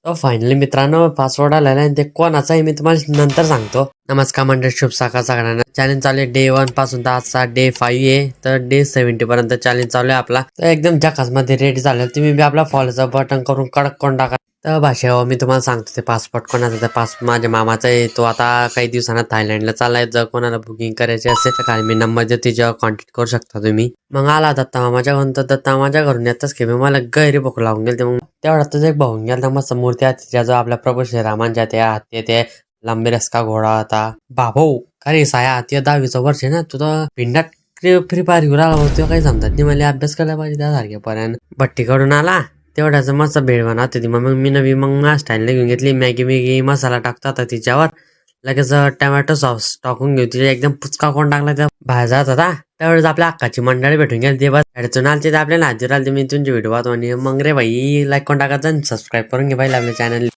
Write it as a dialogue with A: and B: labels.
A: तो फायनली मित्रांनो पासवर्ड आलेला आहे आणि ते कोणाचा आहे मी तुम्हाला नंतर सांगतो. नमस्कार मंडळी, शुभ सकाळ सगळ्यांना. चॅलेंज चालू आहे डे 1 पासून तर आजचा डे 5 आहे. तर डे 70 पर्यंत चॅलेंज चालू आहे आपला. तर एकदम जकास मध्ये रेडी झालं. तुम्ही बी आपला फॉलोचं बटन करून कडक कोण टाका. तर भाषा मी तुम्हाला सांगतो ते पासपोर्ट कोणाचा, तर माझ्या मामाचा आहे. तो आता काही दिवसांना थायलंडला चाललाय. जर कोणाला बुकिंग करायची असेल तर काय मी नंबर देतो, त्याच्यावर कॉन्टॅक्ट करू शकता तुम्ही. मग आला दत्ता मामाच्या घरून, तर दत्ता मामाच्या घरून येतच की मला गैरी भूक लागून गेली. मग तेवढ्यातच एक भाऊन गेला मस्त मूर्ती आहे तिच्या जो आपल्या प्रभू श्रीरामांच्या त्या हाती ते लांबी रस्का घोडा होता. बाबो खरे साया ते 10वीचं वर्ष आहे ना, तुझं पिंडात फ्री फायर घेऊन आला होतो, काही समजत नाही. मला अभ्यास करायला पाहिजे त्यासारखे पर्यंत. भट्टी कडून आला तेवढ्याच मस्त भेळ बनवत होती. मग मी नवी मग स्टाईलने घेऊन घेतली. मॅगी मसाला टाकतो आता तिच्यावर, लगेच टमॅटो सॉस टाकून घेऊ. तिच्या एकदम पुचका कोण टाकला त्या बाहेर जात होता. त्यावेळेस आपल्या अक्काची मंडळी भेटून गेली. ते बस अडचण आलते तर आपल्याला हाजीर आलते. मी तुमचे व्हिडिओ पाहतो आणि मग रे भाई लाईक कोण टाकायचं आणि सबस्क्राईब करून घे पाहिजे आपल्या चॅनल.